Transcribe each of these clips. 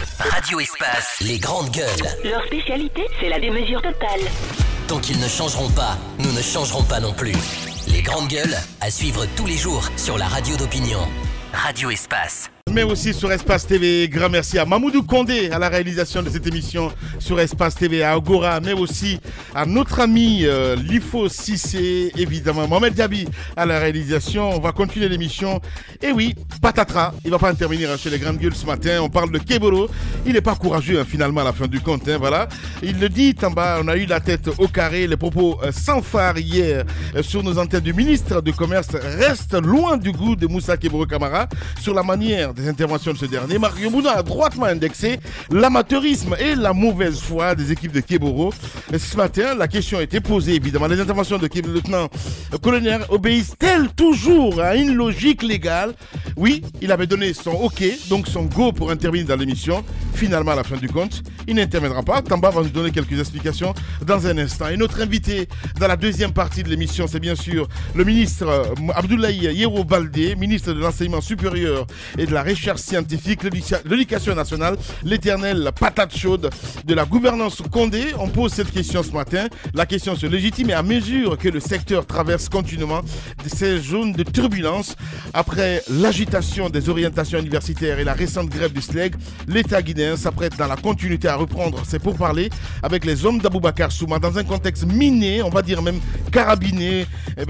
Radio Espace, les grandes gueules. Leur spécialité, c'est la démesure totale. Tant qu'ils ne changeront pas, nous ne changerons pas non plus. Les grandes gueules, à suivre tous les jours sur la radio d'opinion. Radio Espace. Mais aussi sur Espace TV, grand merci à Mamoudou Kondé à la réalisation de cette émission sur Espace TV, à Agora, mais aussi à notre ami Lifo Cissé, évidemment, Mohamed Diaby à la réalisation. On va continuer l'émission. Et oui, patatras, il ne va pas intervenir chez les grandes gueules ce matin. On parle de Keboro. Il n'est pas courageux finalement à la fin du compte. Voilà. Il le dit en bas, on a eu la tête au carré. Les propos sans phare hier sur nos antennes du ministre du Commerce restent loin du goût de Moussa Keboro Camara sur la manière des interventions de ce dernier. Mario Bouna a droitement indexé l'amateurisme et la mauvaise foi des équipes de Keboro. Ce matin, la question a été posée, évidemment. Les interventions de le lieutenant-colonel obéissent-elles toujours à une logique légale? Oui, il avait donné son OK, donc son go pour intervenir dans l'émission. Finalement, à la fin du compte, il n'interviendra pas. Tamba va nous donner quelques explications dans un instant. Et notre invité dans la deuxième partie de l'émission, c'est bien sûr le ministre Abdoulaye Yero Baldé, ministre de l'Enseignement supérieur et de la recherche scientifique, l'éducation nationale, l'éternelle patate chaude de la gouvernance Condé. On pose cette question ce matin. La question se légitime et à mesure que le secteur traverse continuellement ces zones de turbulence, après l'agitation des orientations universitaires et la récente grève du SLEG, l'État guinéen s'apprête dans la continuité à reprendre ses pourparlers avec les hommes d'Aboubacar Souma dans un contexte miné, on va dire même carabiné,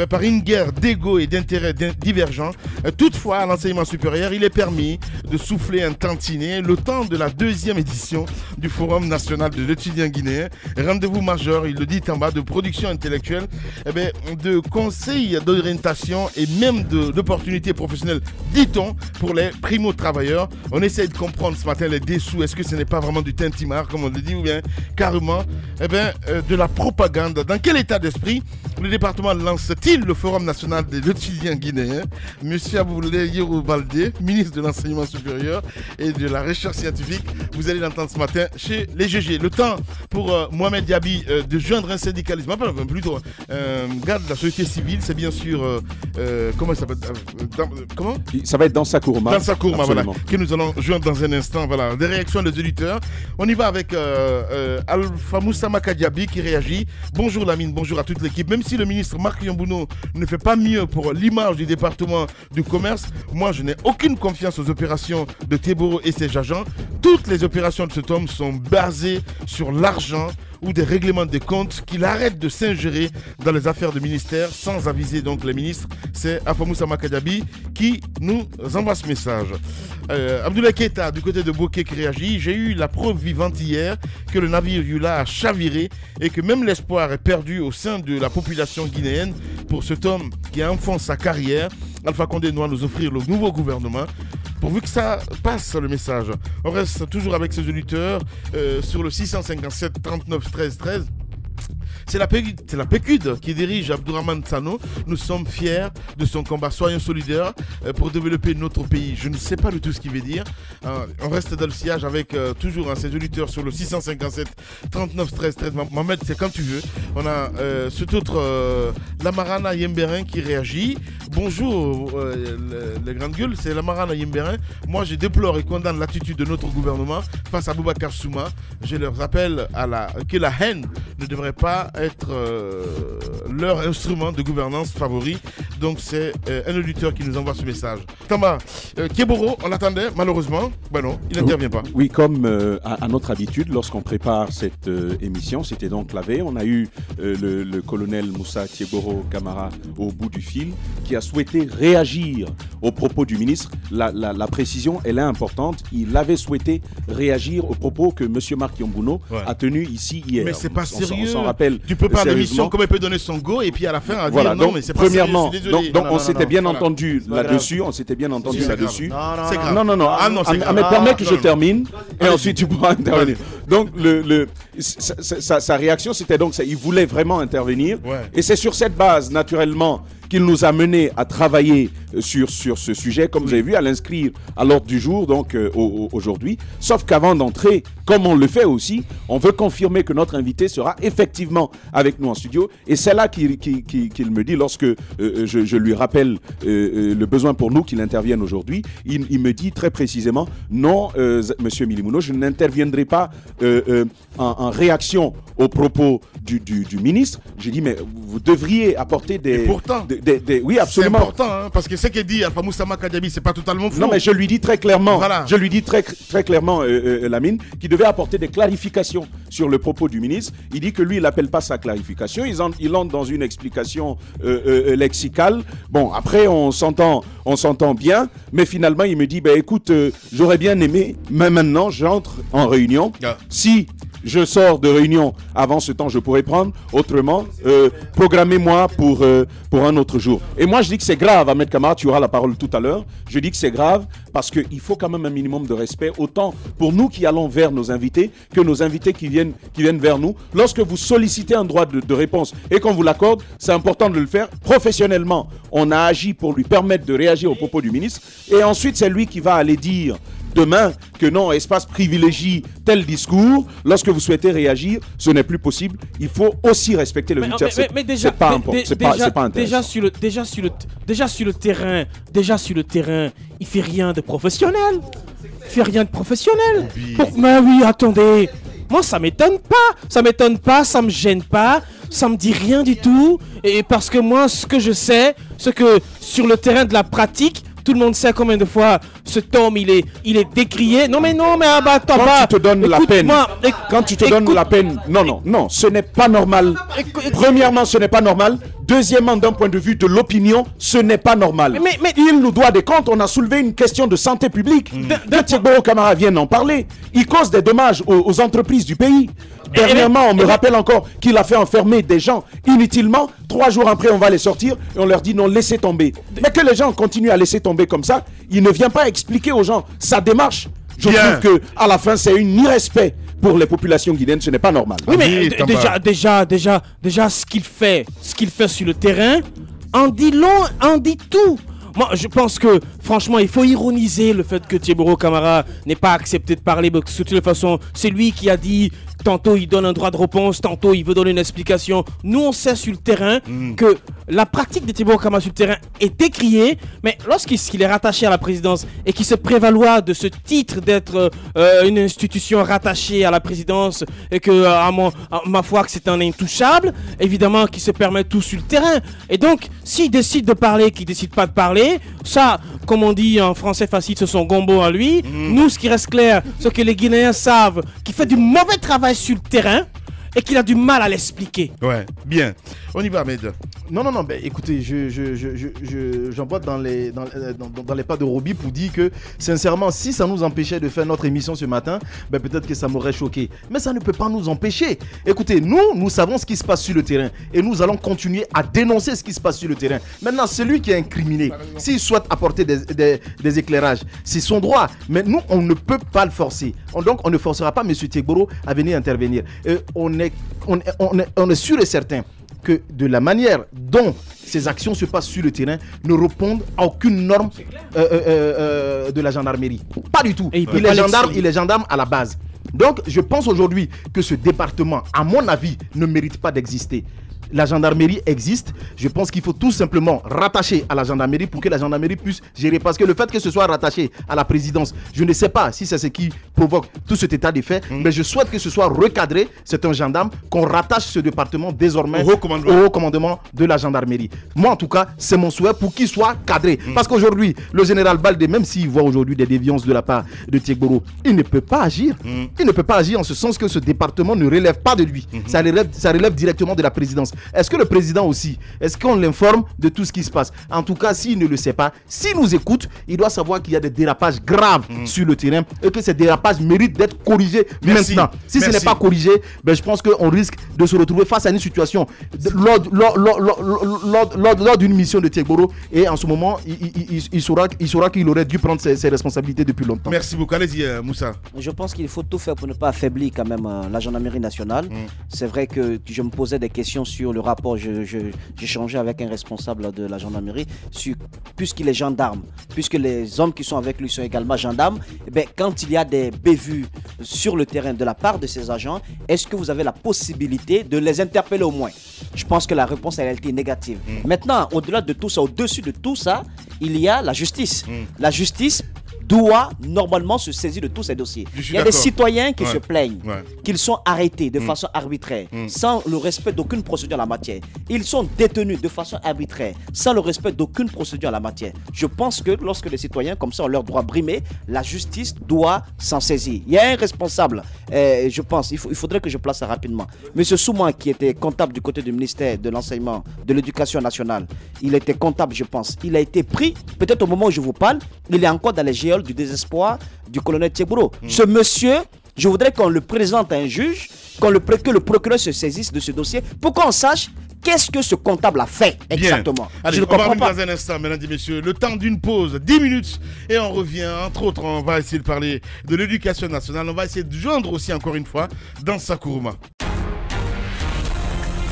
par une guerre d'ego et d'intérêts divergents. Toutefois, à l'enseignement supérieur, il est permis de souffler un tantinet le temps de la deuxième édition du Forum national de l'étudiant guinéen. Rendez-vous majeur, il le dit en bas, de production intellectuelle, de conseils d'orientation et même d'opportunités professionnelles, dit-on, pour les primo-travailleurs. On essaie de comprendre ce matin les dessous. Est-ce que ce n'est pas vraiment du tintimar, comme on le dit, ou bien carrément de la propagande? Dans quel état d'esprit le département lance-t-il le Forum national de l'étudiant guinéen? Monsieur Abdoulaye Yero Baldé, ministre de l'Enseignement supérieur et de la recherche scientifique, vous allez l'entendre ce matin chez les GG. Le temps pour Mohamed Diaby de joindre un syndicalisme, plutôt un gars de la société civile, c'est bien sûr comment ça s'appelle comment ça va être dans sa courma. Dans sa courma, voilà, que nous allons joindre dans un instant. Voilà, des réactions des auditeurs. On y va avec Alpha Moussa Makadiabi qui réagit. Bonjour Lamine, bonjour à toute l'équipe. Même si le ministre Marc Yambouno ne fait pas mieux pour l'image du département du commerce, moi je n'ai aucune confiance aux opérations de Keboro et ses agents. Toutes les opérations de cet homme sont basées sur l'argent ou des règlements de comptes, qu'il arrête de s'ingérer dans les affaires du ministère sans aviser donc les ministres. C'est Afamoussa Makadiabi qui nous envoie ce message. Abdoulaye Keita du côté de Bokeh qui réagit. J'ai eu la preuve vivante hier que le navire Yula a chaviré et que même l'espoir est perdu au sein de la population guinéenne pour cet homme qui enfonce sa carrière. Alpha Condé doit nous offrir le nouveau gouvernement. Pourvu que ça passe le message. On reste toujours avec ces auditeurs sur le 657 39 13 13. C'est la PQD qui dirige Abdourahmane Sano. Nous sommes fiers de son combat. Soyons solidaires pour développer notre pays. Je ne sais pas du tout ce qu'il veut dire. On reste dans le sillage avec toujours ces auditeurs sur le 657 39 13 13. Mohamed, c'est quand tu veux. On a cet autre Lamarana Yemberin qui réagit. Bonjour les grandes gueules, c'est Lamarana Yemberin. Moi je déplore et condamne l'attitude de notre gouvernement face à Boubacar Souma. Je leur rappelle que la haine ne devrait pas être leur instrument de gouvernance favori. Donc c'est un auditeur qui nous envoie ce message. Tamba, Keboro, on l'attendait malheureusement. Ben non, il n'intervient pas. Oui, comme à notre habitude, lorsqu'on prépare cette émission, c'était donc la veille, on a eu le colonel Moussa Keboro Camara au bout du fil qui a souhaité réagir aux propos du ministre. La précision, elle est importante. Il avait souhaité réagir aux propos que M. Marc Yambouno a tenus ici hier. Mais c'est pas sérieux. On s'en rappelle. Tu peux pas l'émission, comment il peut donner son go et puis à la fin voilà, dire donc, non mais c'est pas premièrement, sérieux, je suis désolé. donc on s'était bien entendu là-dessus, on s'était bien entendu là-dessus. C'est grave. Non, mais permets que je termine et ensuite tu pourras intervenir. Donc sa réaction c'était donc ça, il voulait vraiment intervenir et c'est sur cette base naturellement qu'il nous a mené à travailler sur ce sujet, comme vous avez vu, à l'inscrire à l'ordre du jour, donc aujourd'hui. Sauf qu'avant d'entrer, comme on le fait aussi, on veut confirmer que notre invité sera effectivement avec nous en studio. Et c'est là qu'il me dit, lorsque je lui rappelle le besoin pour nous qu'il intervienne aujourd'hui, il me dit très précisément, non, Monsieur Milimouna, tribunaux. Je n'interviendrai pas en réaction aux propos du ministre. J'ai dit, mais vous devriez apporter des... Et pourtant, oui, absolument. C'est important, hein, parce que ce qu'il dit Alpha Moussa Makadiaby, c'est pas totalement faux. Non, mais je lui dis très clairement, voilà. je lui dis très clairement, Lamine, qu'il devait apporter des clarifications sur le propos du ministre. Il dit que lui, il n'appelle pas sa clarification. Il entre dans une explication lexicale. Bon, après, on s'entend bien, mais finalement, il me dit, bah, écoute, j'aurais bien aimé, mais maintenant, j'entre en réunion. Si je sors de réunion avant ce temps, je pourrais prendre. Autrement, programmez-moi pour un autre jour. Et moi, je dis que c'est grave, Ahmed Kamara, tu auras la parole tout à l'heure. Je dis que c'est grave parce qu'il faut quand même un minimum de respect, autant pour nous qui allons vers nos invités que nos invités qui viennent vers nous. Lorsque vous sollicitez un droit de réponse et qu'on vous l'accorde, c'est important de le faire professionnellement. On a agi pour lui permettre de réagir aux propos du ministre et ensuite, c'est lui qui va aller dire demain que non, Espace privilégie tel discours. Lorsque vous souhaitez réagir, ce n'est plus possible. Il faut aussi respecter le judiciaire. Mais déjà, c'est pas intéressant. Déjà sur le terrain, il fait rien de professionnel. Mais oui, attendez. Moi, ça m'étonne pas, ça me gêne pas, ça me dit rien du tout. Et parce que moi, ce que je sais, c'est que sur le terrain de la pratique, tout le monde sait combien de fois cet homme il est décrié. Non mais attends, quand tu te donnes la peine, non, ce n'est pas normal. Premièrement, ce n'est pas normal. Deuxièmement, d'un point de vue de l'opinion, ce n'est pas normal. Mais il nous doit des comptes. On a soulevé une question de santé publique. Tegboro Kamara vient d'en parler. Il cause des dommages aux entreprises du pays. Dernièrement, on me rappelle encore qu'il a fait enfermer des gens inutilement. 3 jours après, on va les sortir et on leur dit non, laissez tomber. Mais que les gens continuent à laisser tomber comme ça, il ne vient pas expliquer aux gens sa démarche. Je trouve qu'à la fin, c'est un irrespect pour les populations guinéennes. Ce n'est pas normal. Oui, mais déjà, ce qu'il fait sur le terrain, en dit long, en dit tout. Moi, je pense que, franchement, il faut ironiser le fait que Tegboro Kamara n'ait pas accepté de parler. Parce que de toute façon, c'est lui qui a dit, tantôt il donne un droit de réponse, tantôt il veut donner une explication. Nous, on sait sur le terrain que la pratique de Tegboro Kamara sur le terrain est décriée. Mais lorsqu'il est rattaché à la présidence et qu'il se prévaloir de ce titre d'être une institution rattachée à la présidence et que, à ma foi, que c'est un intouchable, évidemment qu'il se permet tout sur le terrain. Et donc, s'il décide de parler, qu'il décide pas de parler, ça, comme on dit en français facile, c'est son gombo à lui. Nous, ce qui reste clair, c'est que les Guinéens savent qu'il fait du mauvais travail sur le terrain et qu'il a du mal à l'expliquer. Ouais, bien. On y va, Ahmed. Non, ben, écoutez, j'emboîte dans les pas de Roby pour dire que, sincèrement, si ça nous empêchait de faire notre émission ce matin, ben, peut-être que ça m'aurait choqué. Mais ça ne peut pas nous empêcher. Écoutez, nous savons ce qui se passe sur le terrain et nous allons continuer à dénoncer ce qui se passe sur le terrain. Maintenant, celui qui est incriminé, s'il souhaite apporter des éclairages, c'est son droit. Mais nous, on ne peut pas le forcer. Donc, on ne forcera pas M. Tegboro à venir intervenir. On est sûr et certain que de la manière dont ces actions se passent sur le terrain ne répondent à aucune norme de la gendarmerie. Pas du tout. Il est gendarme à la base. Donc, je pense aujourd'hui que ce département, à mon avis, ne mérite pas d'exister. La gendarmerie existe. Je pense qu'il faut tout simplement rattacher à la gendarmerie pour que la gendarmerie puisse gérer. Parce que le fait que ce soit rattaché à la présidence, je ne sais pas si c'est ce qui provoque tout cet état de fait, mais je souhaite que ce soit recadré. C'est un gendarme qu'on rattache ce département désormais au haut commandement de la gendarmerie. Moi, en tout cas, c'est mon souhait pour qu'il soit cadré. Parce qu'aujourd'hui, le général Baldé, même s'il voit aujourd'hui des déviances de la part de Tegboro, il ne peut pas agir. Il ne peut pas agir en ce sens que ce département ne relève pas de lui. Ça relève directement de la présidence. Est-ce que le président aussi, est-ce qu'on l'informe de tout ce qui se passe? En tout cas, s'il ne le sait pas, s'il nous écoute, il doit savoir qu'il y a des dérapages graves sur le terrain et que ces dérapages méritent d'être corrigés maintenant. Si ce n'est pas corrigé, ben, je pense qu'on risque de se retrouver face à une situation lors d'une mission de Tegboro et en ce moment, il saura qu'il aurait dû prendre ses responsabilités depuis longtemps. Merci beaucoup. Allez-y, Moussa. Je pense qu'il faut tout faire pour ne pas affaiblir quand même la gendarmerie nationale. C'est vrai que je me posais des questions sur le rapport. J'ai changé avec un responsable de la gendarmerie puisqu'il est gendarme, puisque les hommes qui sont avec lui sont également gendarmes. Et bien, quand il y a des bévues sur le terrain de la part de ces agents, est-ce que vous avez la possibilité de les interpeller au moins? Je pense que la réponse elle a été négative. Maintenant, au-delà de tout ça, au-dessus de tout ça, il y a la justice. La justice doit normalement se saisir de tous ces dossiers. Il y a des citoyens qui se plaignent qu'ils sont arrêtés de façon arbitraire, sans le respect d'aucune procédure en la matière. Ils sont détenus de façon arbitraire, sans le respect d'aucune procédure en la matière. Je pense que lorsque les citoyens comme ça ont leurs droits brimés, la justice doit s'en saisir. Il y a un responsable, je pense, il faudrait que je place ça rapidement. Monsieur Souma, qui était comptable du côté du ministère de l'Enseignement, de l'Éducation nationale, il était comptable, je pense. Il a été pris, peut-être au moment où je vous parle, il est encore dans les géoles du désespoir du colonel Tcheburo. Ce monsieur, je voudrais qu'on le présente à un juge, que le procureur se saisisse de ce dossier pour qu'on sache qu'est-ce que ce comptable a fait exactement. Allez, je ne comprends pas. Dans un instant, mesdames et messieurs, le temps d'une pause, 10 minutes, et on revient. Entre autres, on va essayer de parler de l'éducation nationale. On va essayer de joindre aussi, encore une fois, dans Sakuruma.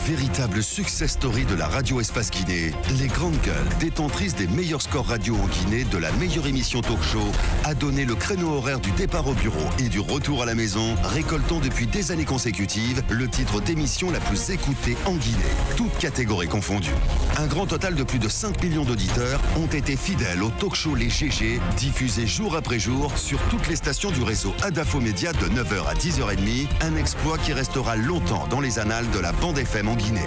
Véritable success story de la radio Espace Guinée, les grandes gueules, détentrices des meilleurs scores radio en Guinée, de la meilleure émission talk show, a donné le créneau horaire du départ au bureau et du retour à la maison, récoltant depuis des années consécutives le titre d'émission la plus écoutée en Guinée, toutes catégories confondues. Un grand total de plus de 5 millions d'auditeurs ont été fidèles au talk show Les GG, diffusé jour après jour sur toutes les stations du réseau Adafo Média de 9h à 10h30, un exploit qui restera longtemps dans les annales de la bande FM en Guinée.